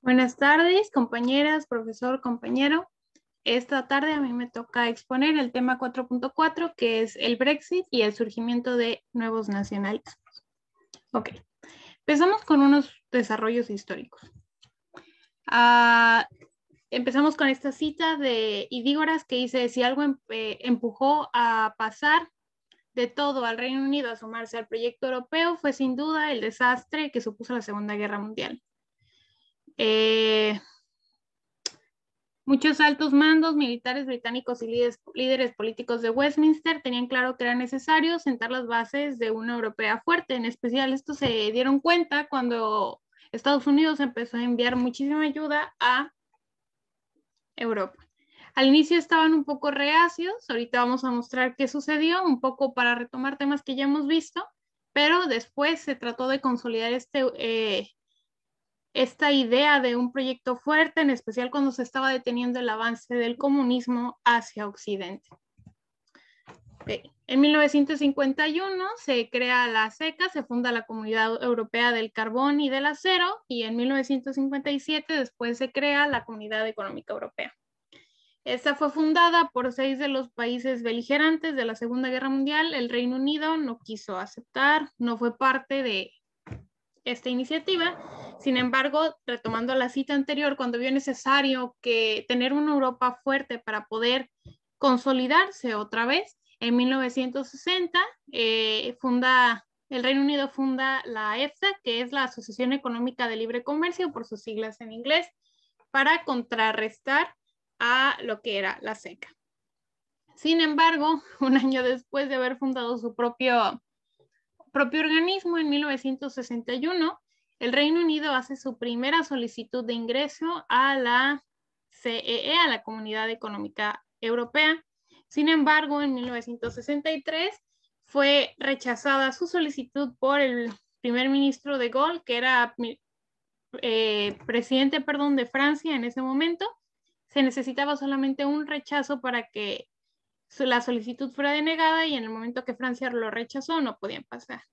Buenas tardes, compañeras, profesor, compañero. Esta tarde a mí me toca exponer el tema 4.4, que es el Brexit y el surgimiento de nuevos nacionalismos. Ok, empezamos con unos desarrollos históricos. Empezamos con esta cita de Idígoras que dice, si algo empujó a pasar de todo al Reino Unido a sumarse al proyecto europeo, fue sin duda el desastre que supuso la Segunda Guerra Mundial. Muchos altos mandos militares británicos y líderes políticos de Westminster tenían claro que era necesario sentar las bases de una europea fuerte. En especial, esto se dieron cuenta cuando Estados Unidos empezó a enviar muchísima ayuda a Europa. Al inicio estaban un poco reacios, ahorita vamos a mostrar qué sucedió, un poco para retomar temas que ya hemos visto, pero después se trató de consolidar esta idea de un proyecto fuerte, en especial cuando se estaba deteniendo el avance del comunismo hacia Occidente. En 1951 se crea la CECA, se funda la Comunidad Europea del Carbón y del Acero, y en 1957 después se crea la Comunidad Económica Europea. Esta fue fundada por 6 de los países beligerantes de la Segunda Guerra Mundial. El Reino Unido no quiso aceptar, no fue parte de esta iniciativa. Sin embargo, retomando la cita anterior, cuando vio necesario que tener una Europa fuerte para poder consolidarse otra vez, en 1960 el Reino Unido funda la EFTA, que es la Asociación Económica de Libre Comercio, por sus siglas en inglés, para contrarrestar a lo que era la CECA. Sin embargo, un año después de haber fundado su propio organismo, en 1961, el Reino Unido hace su primera solicitud de ingreso a la CEE, a la Comunidad Económica Europea. Sin embargo, en 1963 fue rechazada su solicitud por el primer ministro de Gaulle, que era presidente de Francia en ese momento. Se necesitaba solamente un rechazo para que la solicitud fuera denegada, y en el momento que Francia lo rechazó no podían pasar.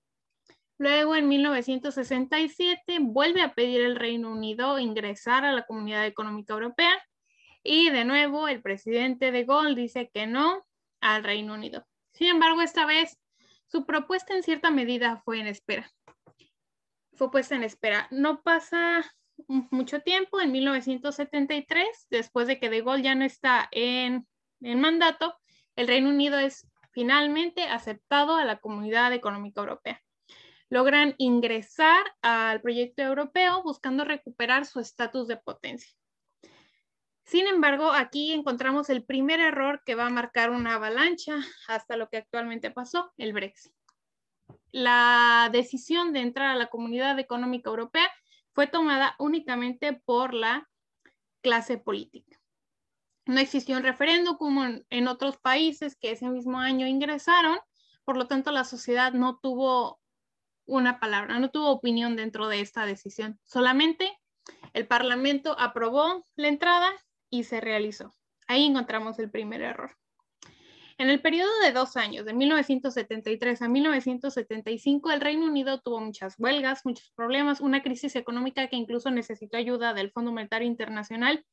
Luego, en 1967, vuelve a pedir el Reino Unido ingresar a la Comunidad Económica Europea, y de nuevo el presidente de Gaulle dice que no al Reino Unido. Sin embargo, esta vez su propuesta en cierta medida fue en espera. Fue puesta en espera. No pasa mucho tiempo, en 1973, después de que de Gaulle ya no está en mandato, el Reino Unido es finalmente aceptado a la Comunidad Económica Europea. Logran ingresar al proyecto europeo buscando recuperar su estatus de potencia. Sin embargo, aquí encontramos el primer error que va a marcar una avalancha hasta lo que actualmente pasó, el Brexit. La decisión de entrar a la Comunidad Económica Europea fue tomada únicamente por la clase política. No existió un referéndum como en otros países que ese mismo año ingresaron, por lo tanto la sociedad no tuvo una palabra, no tuvo opinión dentro de esta decisión. Solamente el Parlamento aprobó la entrada y se realizó. Ahí encontramos el primer error. En el periodo de 2 años, de 1973 a 1975, el Reino Unido tuvo muchas huelgas, muchos problemas, una crisis económica que incluso necesitó ayuda del Fondo Monetario Internacional,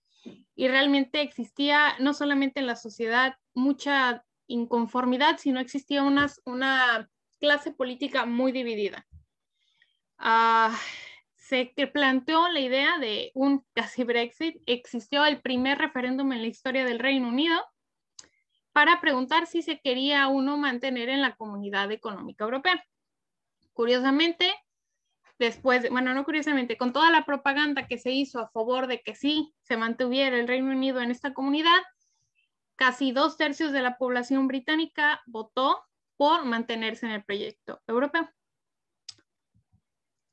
y realmente existía no solamente en la sociedad mucha inconformidad, sino existía una clase política muy dividida. Se planteó la idea de un casi Brexit. Existió el primer referéndum en la historia del Reino Unido para preguntar si se quería uno mantener en la Comunidad Económica Europea. Curiosamente, con toda la propaganda que se hizo a favor de que sí se mantuviera el Reino Unido en esta comunidad, casi 2/3 de la población británica votó por mantenerse en el proyecto europeo.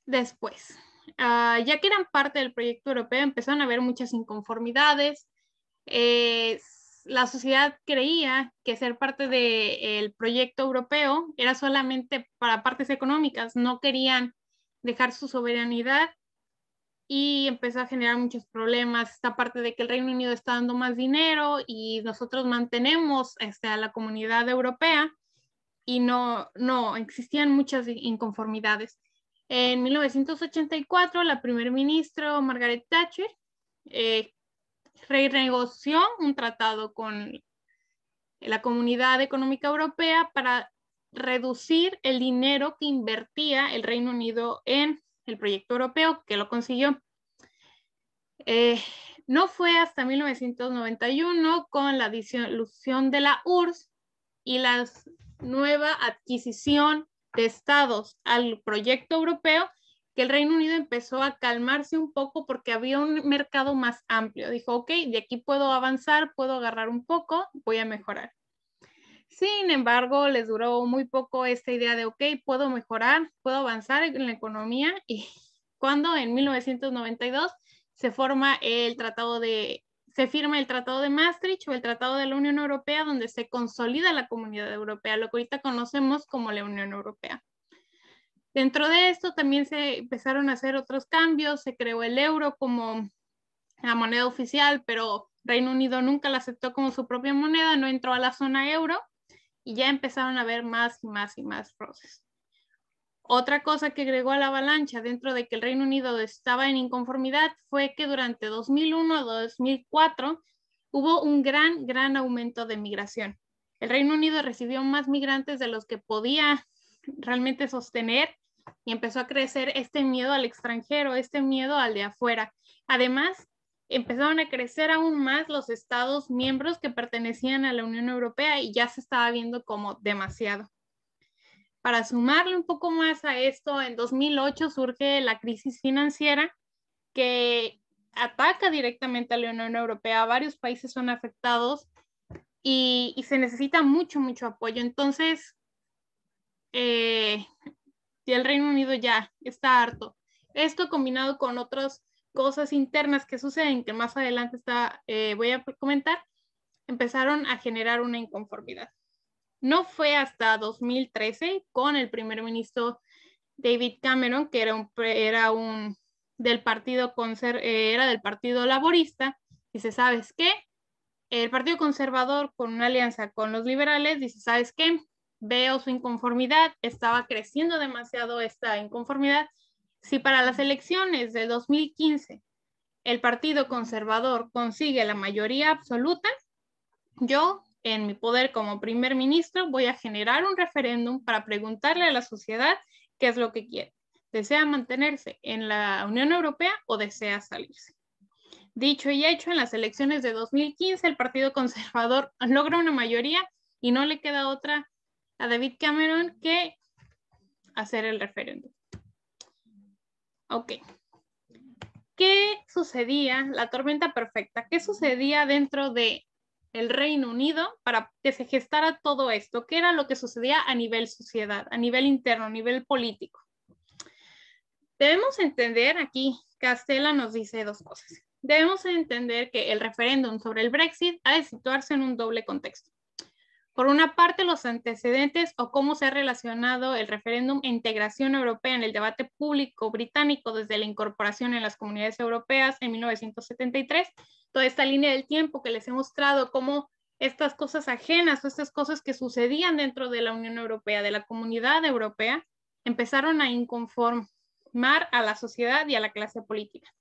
Después, ya que eran parte del proyecto europeo, empezaron a haber muchas inconformidades. La sociedad creía que ser parte del proyecto europeo era solamente para partes económicas, no querían dejar su soberanidad, y empezó a generar muchos problemas esta parte de que el Reino Unido está dando más dinero y nosotros mantenemos a la Comunidad Europea, y no existían muchas inconformidades. En 1984, la primer ministro Margaret Thatcher renegoció un tratado con la Comunidad Económica Europea para reducir el dinero que invertía el Reino Unido en el proyecto europeo, que lo consiguió. No fue hasta 1991 con la disolución de la URSS y la nueva adquisición de estados al proyecto europeo que el Reino Unido empezó a calmarse un poco porque había un mercado más amplio. Dijo, ok, de aquí puedo avanzar, puedo agarrar un poco, voy a mejorar. Sin embargo, les duró muy poco esta idea de, ok, puedo mejorar, puedo avanzar en la economía, y cuando en 1992 se firma el Tratado de Maastricht o el Tratado de la Unión Europea, donde se consolida la Comunidad Europea, lo que ahorita conocemos como la Unión Europea. Dentro de esto también se empezaron a hacer otros cambios, se creó el euro como la moneda oficial, pero Reino Unido nunca la aceptó como su propia moneda, no entró a la zona euro, y ya empezaron a haber más y más y más roces. Otra cosa que agregó a la avalancha dentro de que el Reino Unido estaba en inconformidad fue que durante 2001 a 2004 hubo un gran aumento de migración. El Reino Unido recibió más migrantes de los que podía realmente sostener y empezó a crecer este miedo al extranjero, este miedo al de afuera. Además, empezaron a crecer aún más los estados miembros que pertenecían a la Unión Europea y ya se estaba viendo como demasiado. Para sumarle un poco más a esto, en 2008 surge la crisis financiera que ataca directamente a la Unión Europea. Varios países son afectados y se necesita mucho apoyo. Entonces, el Reino Unido ya está harto. Esto combinado con otras cosas internas que suceden, que más adelante voy a comentar, empezaron a generar una inconformidad. No fue hasta 2013 con el primer ministro David Cameron, que era del partido laborista. Dice, ¿sabes qué? El Partido Conservador, con una alianza con los liberales, dice, ¿sabes qué? Veo su inconformidad, estaba creciendo demasiado esta inconformidad. Si para las elecciones de 2015 el Partido Conservador consigue la mayoría absoluta, yo, en mi poder como primer ministro, voy a generar un referéndum para preguntarle a la sociedad qué es lo que quiere. ¿Desea mantenerse en la Unión Europea o desea salirse? Dicho y hecho, en las elecciones de 2015, el Partido Conservador logra una mayoría y no le queda otra a David Cameron que hacer el referéndum. Ok. ¿Qué sucedía? La tormenta perfecta. ¿Qué sucedía dentro de el Reino Unido para que se gestara todo esto? ¿Qué era lo que sucedía a nivel sociedad, a nivel interno, a nivel político? Debemos entender, aquí Castella nos dice dos cosas. Debemos entender que el referéndum sobre el Brexit ha de situarse en un doble contexto. Por una parte, los antecedentes o cómo se ha relacionado el referéndum e integración europea en el debate público británico desde la incorporación en las comunidades europeas en 1973. Toda esta línea del tiempo que les he mostrado, cómo estas cosas ajenas o estas cosas que sucedían dentro de la Unión Europea, de la comunidad europea, empezaron a inconformar a la sociedad y a la clase política.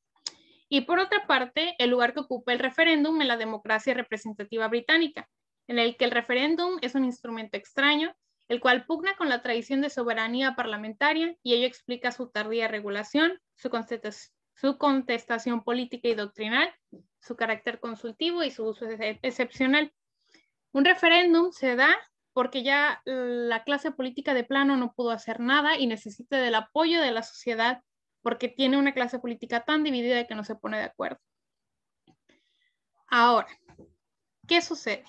Y por otra parte, el lugar que ocupa el referéndum en la democracia representativa británica, en el que el referéndum es un instrumento extraño, el cual pugna con la tradición de soberanía parlamentaria, y ello explica su tardía regulación, su contestación política y doctrinal, su carácter consultivo y su uso excepcional. Un referéndum se da porque ya la clase política de plano no pudo hacer nada y necesita del apoyo de la sociedad porque tiene una clase política tan dividida que no se pone de acuerdo. Ahora, ¿qué sucede?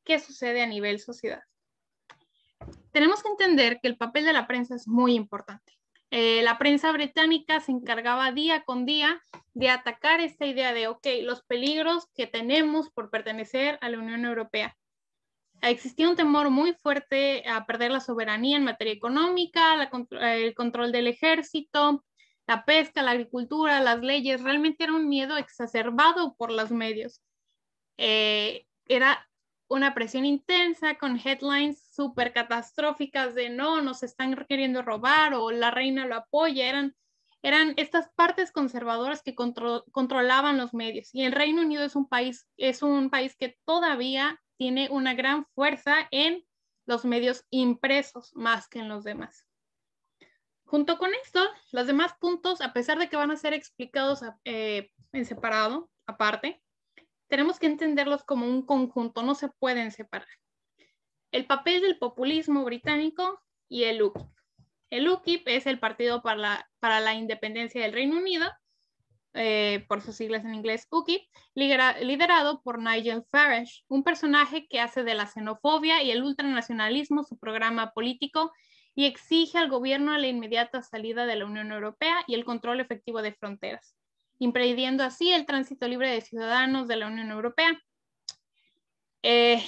¿Qué sucede a nivel sociedad? Tenemos que entender que el papel de la prensa es muy importante. La prensa británica se encargaba día con día de atacar esta idea de, ok, los peligros que tenemos por pertenecer a la Unión Europea. Existía un temor muy fuerte a perder la soberanía en materia económica, el control del ejército, la pesca, la agricultura, las leyes. Realmente era un miedo exacerbado por los medios. Era una presión intensa con headlines súper catastróficas de no, nos están queriendo robar o la reina lo apoya. eran estas partes conservadoras que controlaban los medios. Y el Reino Unido es un país que todavía tiene una gran fuerza en los medios impresos más que en los demás. Junto con esto, los demás puntos, a pesar de que van a ser explicados en separado, aparte, tenemos que entenderlos como un conjunto, no se pueden separar. El papel del populismo británico y el UKIP. El UKIP es el Partido para la Independencia del Reino Unido, por sus siglas en inglés UKIP, liderado por Nigel Farage, un personaje que hace de la xenofobia y el ultranacionalismo su programa político y exige al gobierno la inmediata salida de la Unión Europea y el control efectivo de fronteras, impidiendo así el tránsito libre de ciudadanos de la Unión Europea.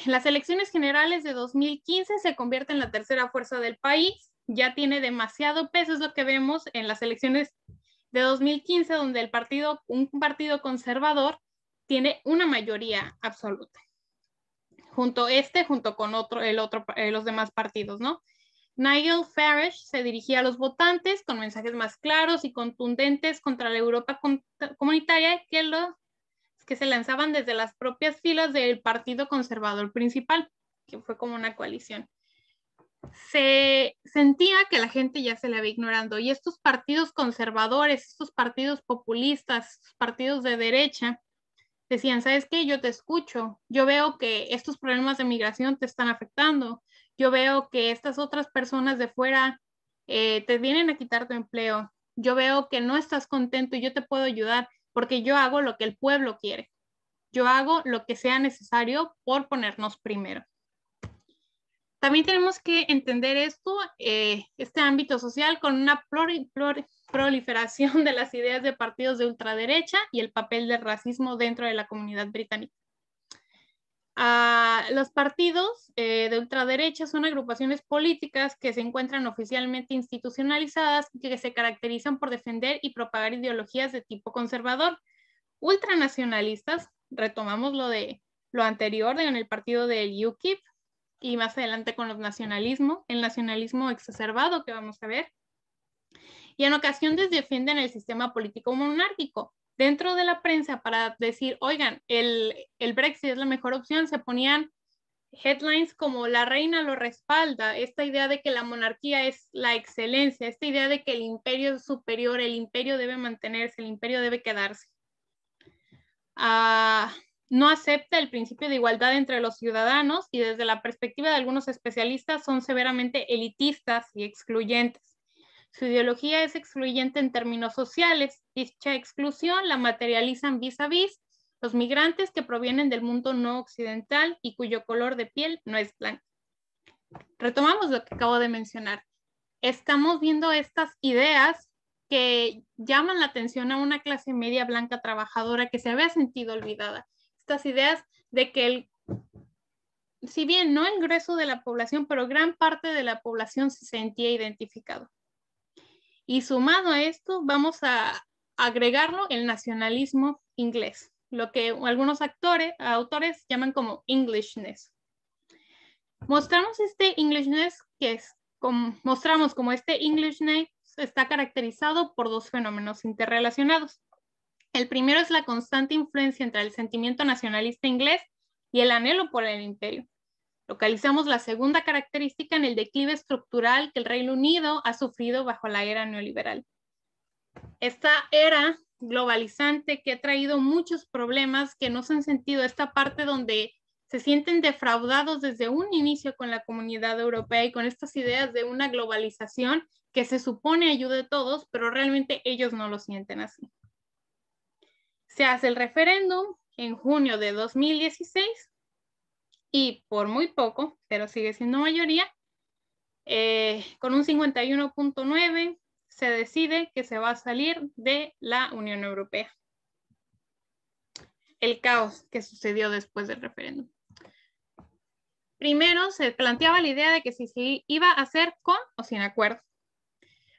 Las elecciones generales de 2015 se convierte en la tercera fuerza del país, ya tiene demasiado peso, es lo que vemos en las elecciones de 2015, donde un partido conservador tiene una mayoría absoluta, junto con los demás partidos, ¿no? Nigel Farage se dirigía a los votantes con mensajes más claros y contundentes contra la Europa comunitaria que se lanzaban desde las propias filas del partido conservador principal, que fue como una coalición. Se sentía que la gente ya se le había ignorando y estos partidos conservadores, estos partidos populistas, estos partidos de derecha, decían, ¿sabes qué? Yo te escucho, yo veo que estos problemas de migración te están afectando, yo veo que estas otras personas de fuera te vienen a quitar tu empleo, yo veo que no estás contento y yo te puedo ayudar porque yo hago lo que el pueblo quiere, yo hago lo que sea necesario por ponernos primero. También tenemos que entender este ámbito social con una proliferación de las ideas de partidos de ultraderecha y el papel del racismo dentro de la comunidad británica. Los partidos de ultraderecha son agrupaciones políticas que se encuentran oficialmente institucionalizadas y que se caracterizan por defender y propagar ideologías de tipo conservador. Ultranacionalistas, retomamos lo anterior en el partido del UKIP, y más adelante con el nacionalismo exacerbado que vamos a ver. Y en ocasiones defienden el sistema político monárquico. Dentro de la prensa, para decir, oigan, el Brexit es la mejor opción, se ponían headlines como la reina lo respalda, esta idea de que la monarquía es la excelencia, esta idea de que el imperio es superior, el imperio debe mantenerse, el imperio debe quedarse. No acepta el principio de igualdad entre los ciudadanos y desde la perspectiva de algunos especialistas son severamente elitistas y excluyentes. Su ideología es excluyente en términos sociales. Dicha exclusión la materializan vis a vis los migrantes que provienen del mundo no occidental y cuyo color de piel no es blanco. Retomamos lo que acabo de mencionar. Estamos viendo estas ideas que llaman la atención a una clase media blanca trabajadora que se había sentido olvidada. Estas ideas de que si bien no el grueso de la población, pero gran parte de la población se sentía identificado. Y sumado a esto, vamos a agregarlo el nacionalismo inglés, lo que algunos autores llaman como Englishness. Mostramos este Englishness mostramos como este Englishness está caracterizado por dos fenómenos interrelacionados. El primero es la constante influencia entre el sentimiento nacionalista inglés y el anhelo por el imperio. Localizamos la segunda característica en el declive estructural que el Reino Unido ha sufrido bajo la era neoliberal. Esta era globalizante que ha traído muchos problemas que no se han sentido, esta parte donde se sienten defraudados desde un inicio con la comunidad europea y con estas ideas de una globalización que se supone ayude a todos, pero realmente ellos no lo sienten así. Se hace el referéndum en junio de 2016 y por muy poco, pero sigue siendo mayoría, con un 51.9 se decide que se va a salir de la Unión Europea. El caos que sucedió después del referéndum. Primero se planteaba la idea de que si se iba a hacer con o sin acuerdo.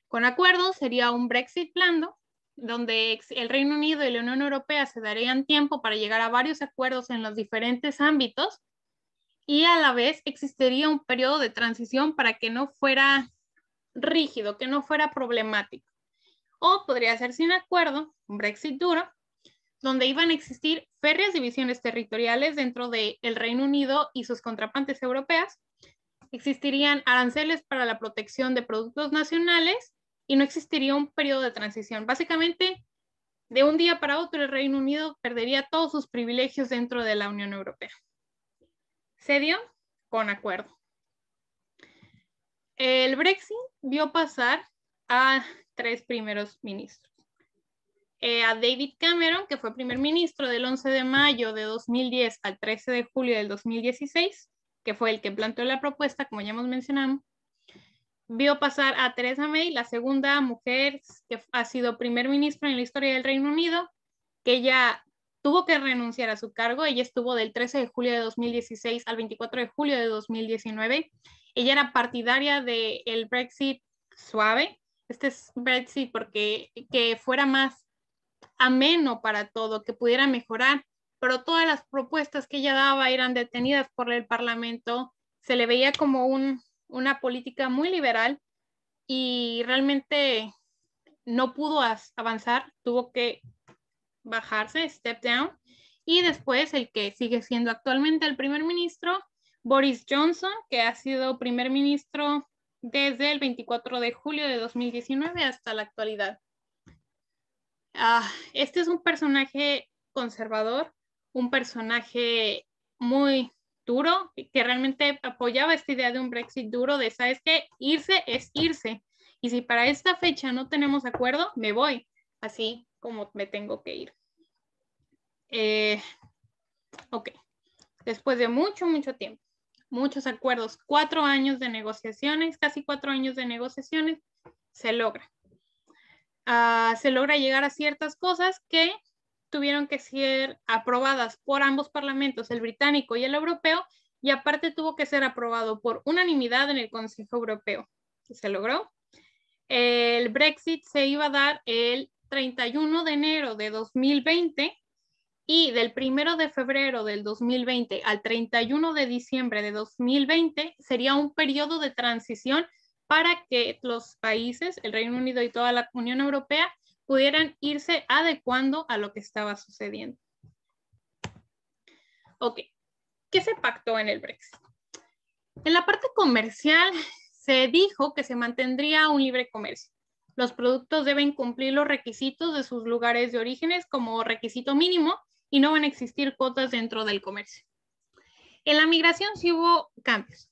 Con acuerdo sería un Brexit blando, donde el Reino Unido y la Unión Europea se darían tiempo para llegar a varios acuerdos en los diferentes ámbitos y a la vez existiría un periodo de transición para que no fuera rígido, que no fuera problemático. o podría ser sin acuerdo, un Brexit duro, donde iban a existir férreas divisiones territoriales dentro del Reino Unido y sus contrapartes europeas. Existirían aranceles para la protección de productos nacionales y no existiría un periodo de transición. Básicamente, de un día para otro, el Reino Unido perdería todos sus privilegios dentro de la Unión Europea. Se dio con acuerdo. El Brexit vio pasar a 3 primeros ministros. A David Cameron, que fue primer ministro del 11 de mayo de 2010 al 13 de julio del 2016, que fue el que planteó la propuesta, como ya hemos mencionado. Vio pasar a Theresa May, la segunda mujer que ha sido primer ministro en la historia del Reino Unido, que ella tuvo que renunciar a su cargo. Ella estuvo del 13 de julio de 2016 al 24 de julio de 2019. Ella era partidaria del Brexit suave. Este es Brexit porque que fuera más ameno para todo, que pudiera mejorar, pero todas las propuestas que ella daba eran detenidas por el Parlamento. Se le veía como una política muy liberal y realmente no pudo avanzar, tuvo que bajarse, step down, y después el que sigue siendo actualmente el primer ministro, Boris Johnson, que ha sido primer ministro desde el 24 de julio de 2019 hasta la actualidad. Este es un personaje conservador, un personaje muy duro, que realmente apoyaba esta idea de un Brexit duro, de, ¿sabes qué? Irse es irse. Y si para esta fecha no tenemos acuerdo, me voy, así como me tengo que ir. Ok, después de mucho tiempo, muchos acuerdos, 4 años de negociaciones, casi 4 años de negociaciones, se logra. Se logra llegar a ciertas cosas que tuvieron que ser aprobadas por ambos parlamentos, el británico y el europeo, y aparte tuvo que ser aprobado por unanimidad en el Consejo Europeo. Se logró. El Brexit se iba a dar el 31 de enero de 2020 y del 1 de febrero del 2020 al 31 de diciembre de 2020 sería un periodo de transición para que los países, el Reino Unido y toda la Unión Europea, pudieran irse adecuando a lo que estaba sucediendo. Ok, ¿qué se pactó en el Brexit? En la parte comercial se dijo que se mantendría un libre comercio. Los productos deben cumplir los requisitos de sus lugares de orígenes como requisito mínimo y no van a existir cuotas dentro del comercio. En la migración sí hubo cambios.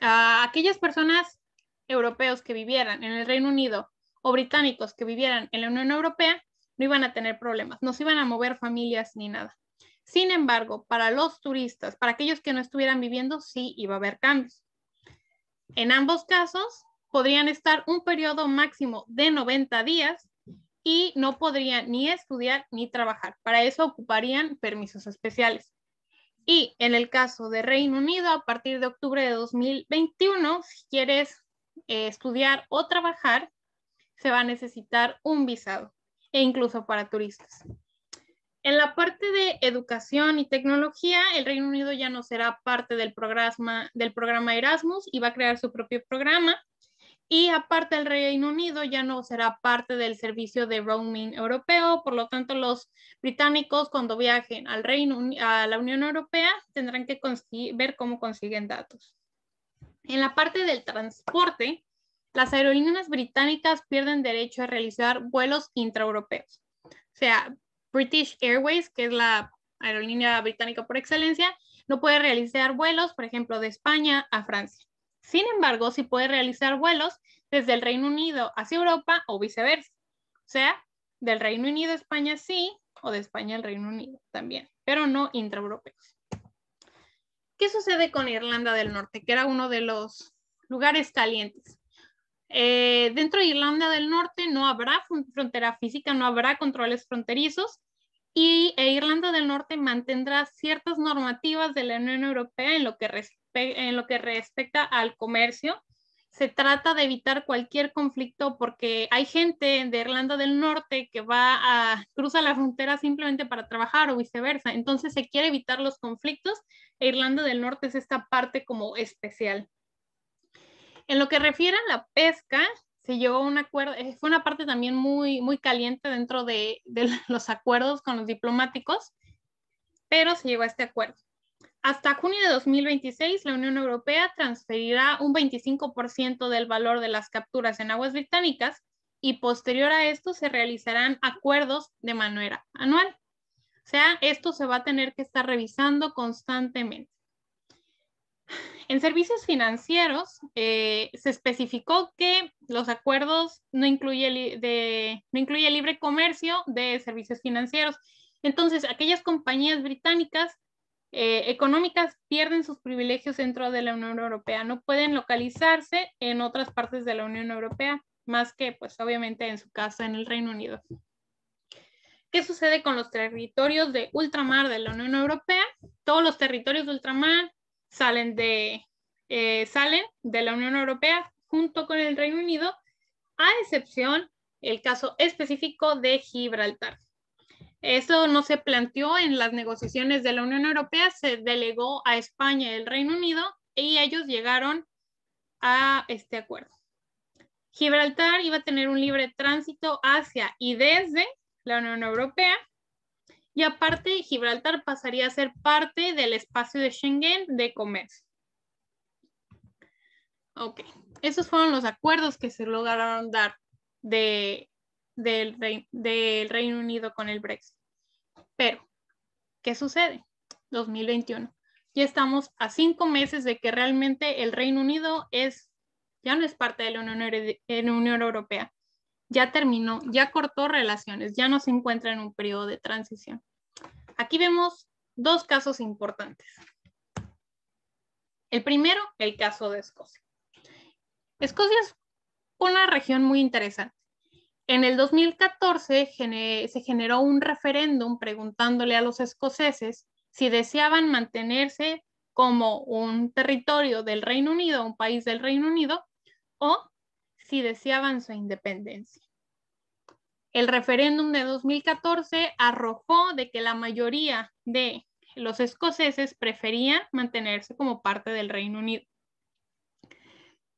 Aquellas personas europeos que vivieran en el Reino Unido o británicos que vivieran en la Unión Europea no iban a tener problemas, no se iban a mover familias ni nada. Sin embargo, para los turistas, para aquellos que no estuvieran viviendo, sí iba a haber cambios. En ambos casos, podrían estar un periodo máximo de 90 días y no podrían ni estudiar ni trabajar. Para eso ocuparían permisos especiales. Y en el caso de Reino Unido, a partir de octubre de 2021, si quieres estudiar o trabajar, se va a necesitar un visado, e incluso para turistas. En la parte de educación y tecnología, el Reino Unido ya no será parte del programa Erasmus y va a crear su propio programa. Y aparte, el Reino Unido ya no será parte del servicio de roaming europeo, por lo tanto los británicos cuando viajen a la Unión Europea tendrán que ver cómo consiguen datos. En la parte del transporte, las aerolíneas británicas pierden derecho a realizar vuelos intraeuropeos. O sea, British Airways, que es la aerolínea británica por excelencia, no puede realizar vuelos, por ejemplo, de España a Francia. Sin embargo, sí puede realizar vuelos desde el Reino Unido hacia Europa o viceversa. O sea, del Reino Unido a España sí, o de España al Reino Unido también, pero no intraeuropeos. ¿Qué sucede con Irlanda del Norte, que era uno de los lugares calientes? Dentro de Irlanda del Norte no habrá frontera física, no habrá controles fronterizos y Irlanda del Norte mantendrá ciertas normativas de la Unión Europea en lo que respecta al comercio. Se trata de evitar cualquier conflicto porque hay gente de Irlanda del Norte que cruza la frontera simplemente para trabajar o viceversa. Entonces se quiere evitar los conflictos e Irlanda del Norte es esta parte como especial. En lo que refiere a la pesca, se llegó a un acuerdo, fue una parte también muy, muy caliente dentro de los acuerdos con los diplomáticos, pero se llegó a este acuerdo. Hasta junio de 2026, la Unión Europea transferirá un 25% del valor de las capturas en aguas británicas y posterior a esto se realizarán acuerdos de manera anual. O sea, esto se va a tener que estar revisando constantemente. En servicios financieros se especificó que los acuerdos no incluye libre comercio de servicios financieros. Entonces, aquellas compañías británicas económicas pierden sus privilegios dentro de la Unión Europea. No pueden localizarse en otras partes de la Unión Europea, más que, pues, obviamente en su casa en el Reino Unido. ¿Qué sucede con los territorios de ultramar de la Unión Europea? Todos los territorios de ultramar salen de la Unión Europea junto con el Reino Unido, a excepción el caso específico de Gibraltar. Eso no se planteó en las negociaciones de la Unión Europea, se delegó a España y el Reino Unido y ellos llegaron a este acuerdo. Gibraltar iba a tener un libre tránsito hacia y desde la Unión Europea y aparte Gibraltar pasaría a ser parte del espacio de Schengen de comercio. Ok, esos fueron los acuerdos que se lograron dar del Reino Unido con el Brexit. Pero, ¿qué sucede? 2021. Ya estamos a 5 meses de que realmente el Reino Unido ya no es parte de la Unión Europea. Ya terminó, ya cortó relaciones, ya no se encuentra en un periodo de transición. Aquí vemos dos casos importantes. El primero, el caso de Escocia. Escocia es una región muy interesante. En el 2014 se generó un referéndum preguntándole a los escoceses si deseaban mantenerse como un territorio del Reino Unido, un país del Reino Unido, o si deseaban su independencia. El referéndum de 2014 arrojó de que la mayoría de los escoceses preferían mantenerse como parte del Reino Unido.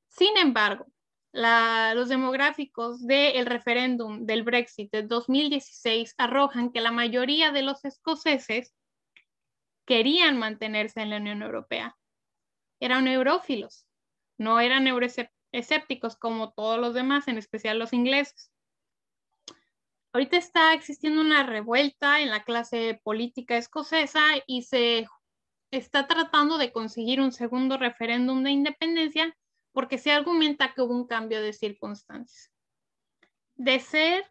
Sin embargo, los demográficos del referéndum del Brexit de 2016 arrojan que la mayoría de los escoceses querían mantenerse en la Unión Europea. Eran eurófilos, no eran euroescépticos como todos los demás, en especial los ingleses. Ahorita está existiendo una revuelta en la clase política escocesa y se está tratando de conseguir un segundo referéndum de independencia porque se argumenta que hubo un cambio de circunstancias. De ser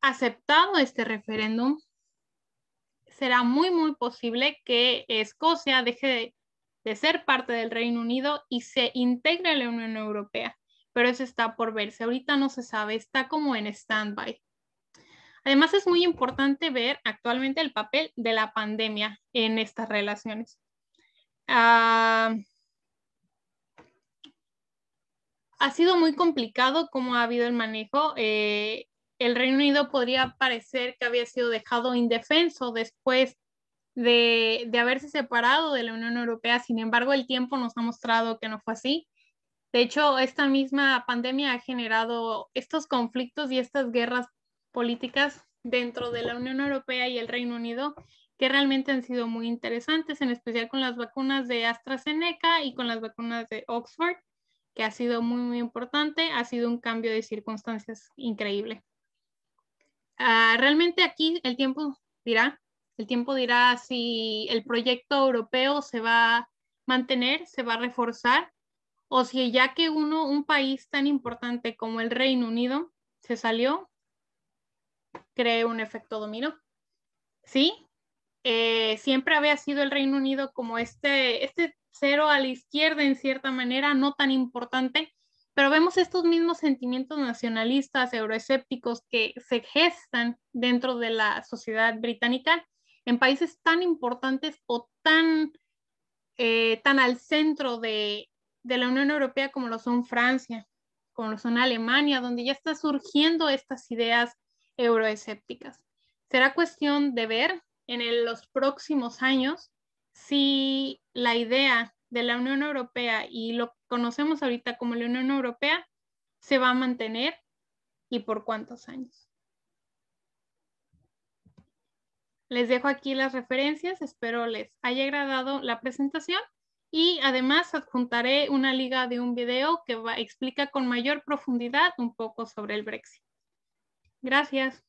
aceptado este referéndum, será muy, muy posible que Escocia deje de ser parte del Reino Unido y se integre a la Unión Europea, pero eso está por verse. Ahorita no se sabe, está como en stand-by. Además, es muy importante ver actualmente el papel de la pandemia en estas relaciones. Ha sido muy complicado cómo ha habido el manejo. El Reino Unido podría parecer que había sido dejado indefenso después de haberse separado de la Unión Europea. Sin embargo, el tiempo nos ha mostrado que no fue así. De hecho, esta misma pandemia ha generado estos conflictos y estas guerras políticas dentro de la Unión Europea y el Reino Unido que realmente han sido muy interesantes, en especial con las vacunas de AstraZeneca y con las vacunas de Oxford, que ha sido muy, muy importante. Ha sido un cambio de circunstancias increíble. Realmente aquí el tiempo dirá si el proyecto europeo se va a mantener, se va a reforzar, o si ya que un país tan importante como el Reino Unido se salió, cree un efecto dominó. ¿Sí? Siempre había sido el Reino Unido como este cero a la izquierda en cierta manera, no tan importante, pero vemos estos mismos sentimientos nacionalistas, euroescépticos que se gestan dentro de la sociedad británica en países tan importantes o tan al centro de la Unión Europea como lo son Francia, como lo son Alemania, donde ya está surgiendo estas ideas euroescépticas. Será cuestión de ver en los próximos años si la idea de la Unión Europea y lo que conocemos ahorita como la Unión Europea se va a mantener y por cuántos años. Les dejo aquí las referencias, espero les haya agradado la presentación y además adjuntaré una liga de un video que explica con mayor profundidad un poco sobre el Brexit. Gracias.